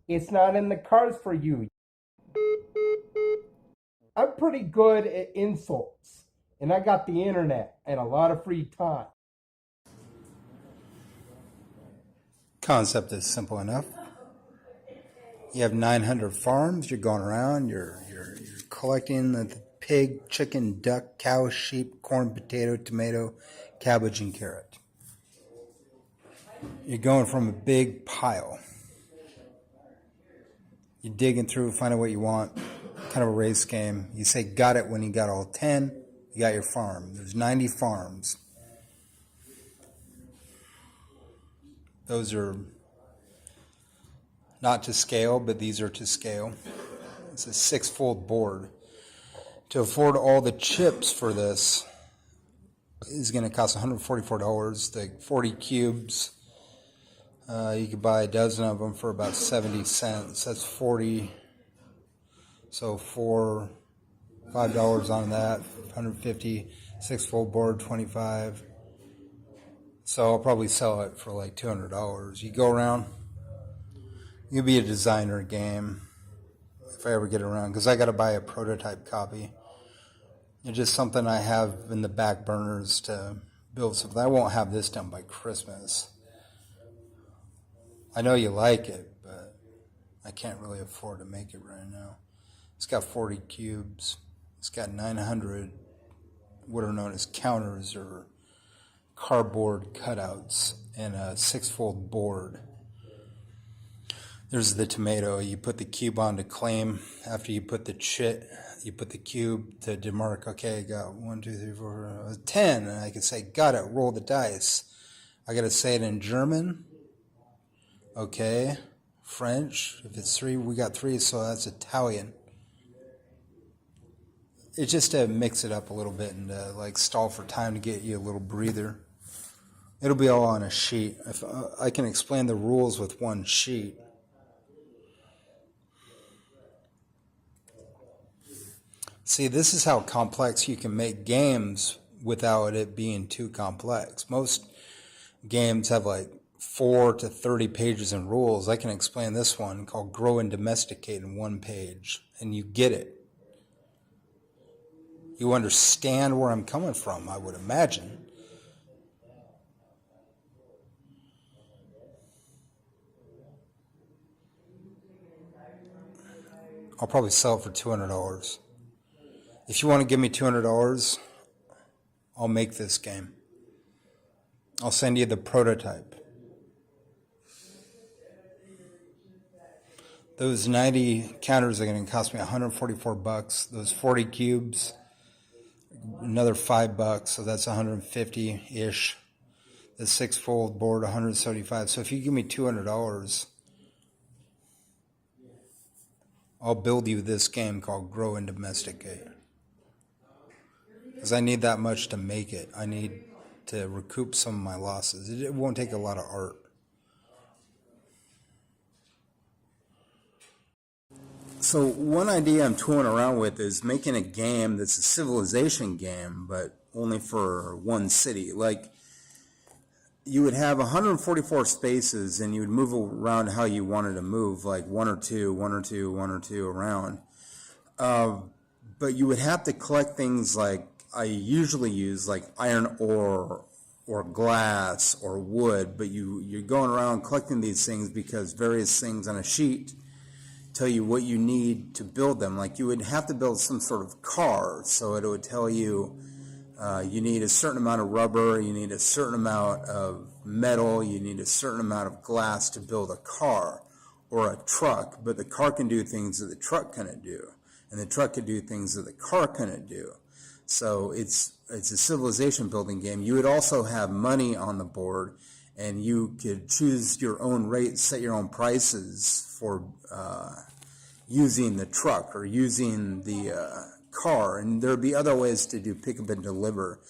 It's not in the cards for you. I'm pretty good at insults, and I got the internet and a lot of free time. Concept is simple enough. You have 900 farms. You're going around. You're collecting the pig, chicken, duck, cow, sheep, corn, potato, tomato, cabbage, and carrot. You're going from a big pile. You're digging through, finding what you want. Kind of a race game. You say got it when you got all 10. You got your farm. There's 90 farms. Those are not to scale, but these are to scale. It's a 6-fold board. To afford all the chips for this is going to cost $144. The 40 cubes, you could buy a dozen of them for about 70 cents. That's 40. So $5 on that, 150. 6-fold board, 25. So I'll probably sell it for like $200. You go around. You'll be a designer game if I ever get around, because I got to buy a prototype copy. It's just something I have in the back burners to build something. I won't have this done by Christmas. I know you like it, but I can't really afford to make it right now. It's got 40 cubes. It's got 900 what are known as counters or cardboard cutouts and a 6-fold board. There's the tomato. You put the cube on to claim. After you put the you put the cube to demark. Okay, I got 1, 2, 3, 4, 10. And I can say, got it, roll the dice. I got to say it in German. Okay. French. If it's 3, we got 3, so that's Italian. It's just to mix it up a little bit and like stall for time to get you a little breather. It'll be all on a sheet. If I can explain the rules with one sheet. See, this is how complex you can make games without it being too complex. Most games have like 4 to 30 pages in rules. I can explain this one called Grow and Domesticate in 1 page, and you get it. You understand where I'm coming from, I would imagine. I'll probably sell it for $200. If you want to give me $200, I'll make this game. I'll send you the prototype. Those 90 counters are going to cost me $144. Those 40 cubes, another $5, so that's 150-ish. The 6-fold board, 175. So if you give me $200, I'll build you this game called Grow and Domesticate. Because I need that much to make it. I need to recoup some of my losses. It won't take a lot of art. So one idea I'm tooling around with is making a game that's a civilization game, but only for one city. Like, you would have 144 spaces, and you would move around how you wanted to move, like 1 or 2, 1 or 2, 1 or 2 around. But you would have to collect things like I usually use, like iron ore or glass or wood, but you're going around collecting these things because various things on a sheet tell you what you need to build them. Like, you would have to build some sort of car, so it would tell you you need a certain amount of rubber, you need a certain amount of metal, you need a certain amount of glass to build a car or a truck, but the car can do things that the truck couldn't do, and the truck can do things that the car couldn't do. So it's a civilization building game. You would also have money on the board, and you could choose your own rates, set your own prices for using the truck or using the car. And there would be other ways to do pick up and deliver.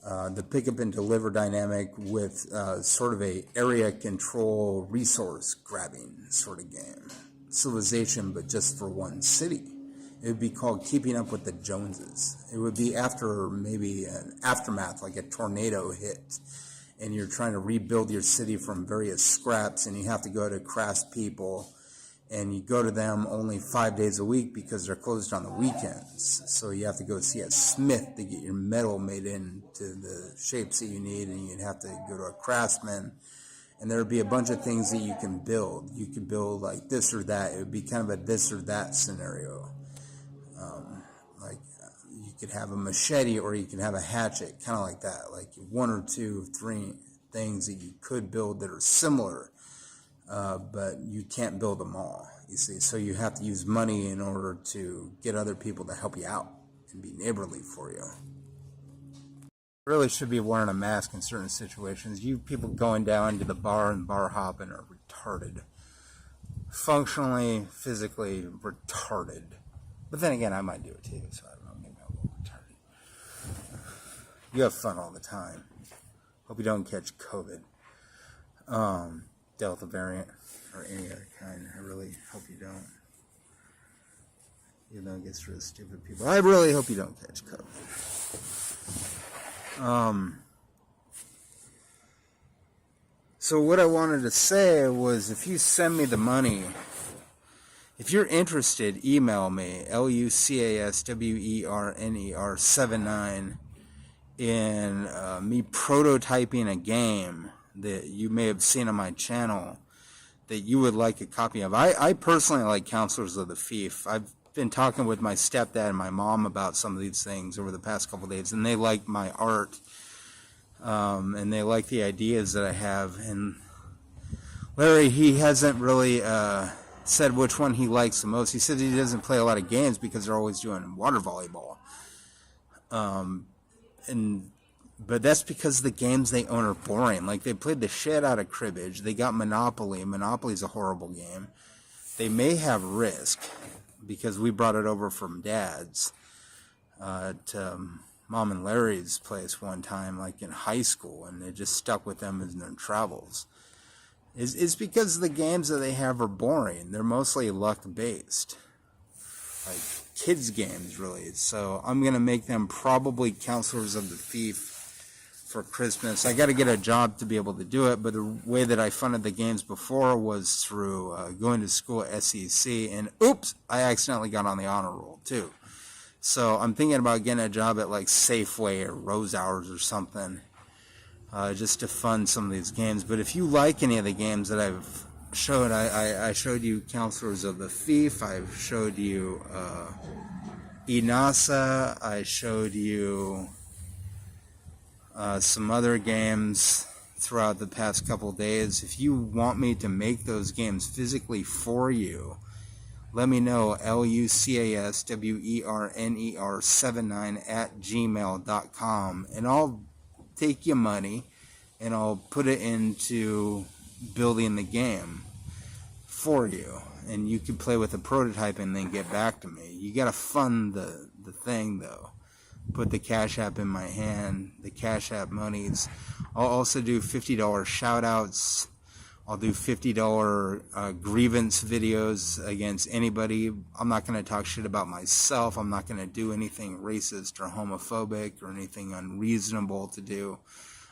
The pick up and deliver dynamic with sort of a area control resource grabbing sort of game. Civilization, but just for one city. It would be called Keeping Up with the Joneses. It would be after maybe an aftermath, like a tornado hit, and you're trying to rebuild your city from various scraps, and you have to go to crash people and you go to them only 5 days a week because they're closed on the weekends. So you have to go see a smith to get your metal made into the shapes that you need, and you'd have to go to a craftsman, and there would be a bunch of things that you can build. You could build like this or that. It would be kind of a this or that scenario. Like you could have a machete or you could have a hatchet, kind of like that. Like 1 or 2, 3 things that you could build that are similar, but you can't build them all, you see. So you have to use money in order to get other people to help you out and be neighborly for you. Really should be wearing a mask in certain situations. You people going down to the bar and bar hopping are retarded. Functionally, physically retarded. But then again, I might do it too, so I don't know, maybe I'm a little retarded. You have fun all the time. Hope you don't catch COVID. Delta variant, or any other kind. I really hope you don't. Even though it gets rid of stupid people. I really hope you don't catch COVID. So what I wanted to say was, if you send me the money, if you're interested, email me, LUCASWERNER79, in me prototyping a game that you may have seen on my channel that you would like a copy of. I personally like Counselors of the Thief. I've been talking with my stepdad and my mom about some of these things over the past couple of days, and they like my art, and they like the ideas that I have. And Larry, he hasn't really said which one he likes the most. He said he doesn't play a lot of games because they're always doing water volleyball. But that's because the games they own are boring. Like, they played the shit out of cribbage. They got Monopoly. Monopoly's a horrible game. They may have Risk, because we brought it over from Dad's to Mom and Larry's place one time, like in high school, and it just stuck with them in their travels. It's because the games that they have are boring. They're mostly luck-based. Like, kids' games, really. So I'm going to make them probably Counselors of the Thief for Christmas. I got to get a job to be able to do it, but the way that I funded the games before was through going to school at SEC, and oops, I accidentally got on the honor roll too. So I'm thinking about getting a job at like Safeway or Rose Hours or something, just to fund some of these games. But if you like any of the games that I've showed, I showed you Counselors of the Thief, I've showed you Inasa, I showed you some other games throughout the past couple days. If you want me to make those games physically for you, let me know, LUCASWERNER79@gmail.com, and I'll take your money and I'll put it into building the game for you, and you can play with the prototype and then get back to me. You gotta fund the thing though. Put the Cash App in my hand, the Cash App monies. I'll also do $50 shout outs. I'll do $50 grievance videos against anybody. I'm not going to talk shit about myself. I'm not going to do anything racist or homophobic or anything unreasonable to do.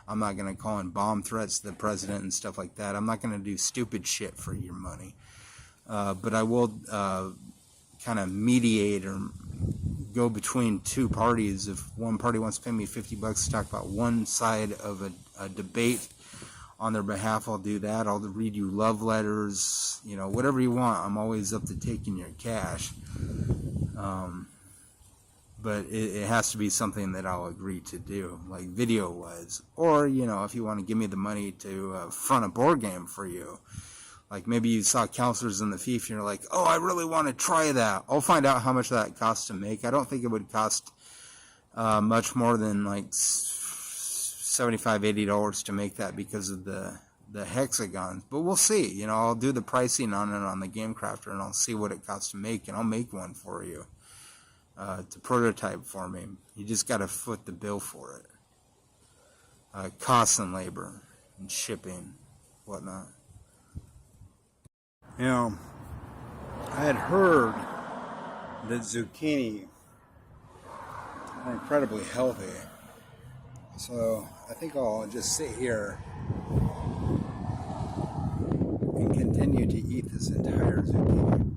I'm not going to call in bomb threats to the president and stuff like that. I'm not going to do stupid shit for your money. But I will kind of mediate or go between two parties. If one party wants to pay me $50 to talk about one side of a debate on their behalf, I'll do that. I'll read you love letters, you know, whatever you want. I'm always up to taking your cash. But it has to be something that I'll agree to do, like video-wise. Or, you know, if you want to give me the money to front a board game for you. Like, maybe you saw Counselors in the Thief and you're like, oh, I really want to try that. I'll find out how much that costs to make. I don't think it would cost much more than like $75, $80 to make that because of the hexagons. But we'll see. You know, I'll do the pricing on it on the Game Crafter, and I'll see what it costs to make, and I'll make one for you to prototype for me. You just got to foot the bill for it. Costs and labor and shipping, whatnot. You know, I had heard that zucchini are incredibly healthy. So I think I'll just sit here and continue to eat this this entire zucchini.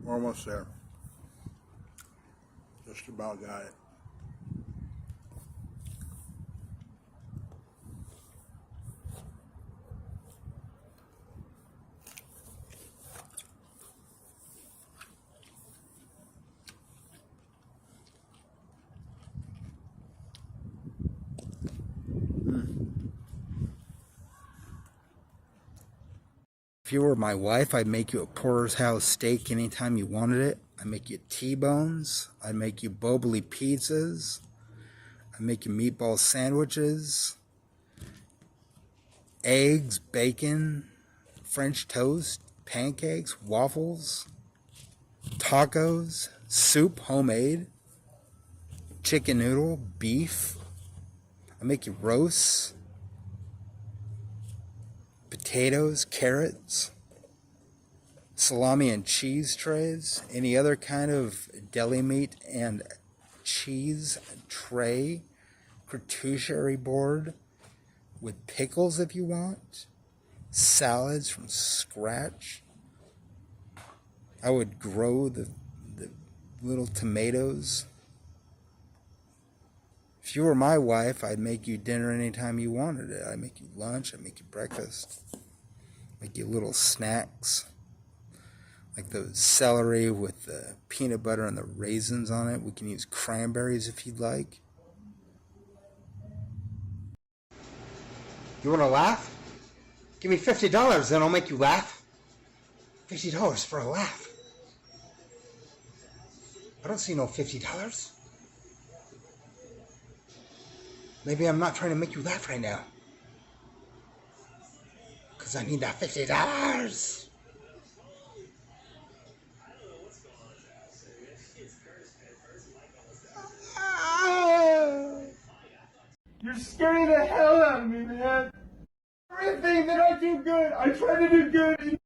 We're almost there. Just about got it. If you were my wife, I'd make you a porterhouse steak anytime you wanted it. I'd make you T-bones. I'd make you boboli pizzas. I'd make you meatball sandwiches. Eggs, bacon, French toast, pancakes, waffles, tacos, soup, homemade, chicken noodle, beef. I'd make you roasts, potatoes, carrots, salami and cheese trays, any other kind of deli meat and cheese tray, charcuterie board with pickles if you want, salads from scratch. I would grow the little tomatoes. If you were my wife, I'd make you dinner anytime you wanted it. I'd make you lunch, I'd make you breakfast, make you little snacks, like the celery with the peanut butter and the raisins on it. We can use cranberries if you'd like. You want to laugh? Give me $50, then I'll make you laugh. $50 for a laugh. I don't see no $50. Maybe I'm not trying to make you laugh right now. Because I need that $50. You're scaring the hell out of me, man. Everything that I do good, I try to do good, and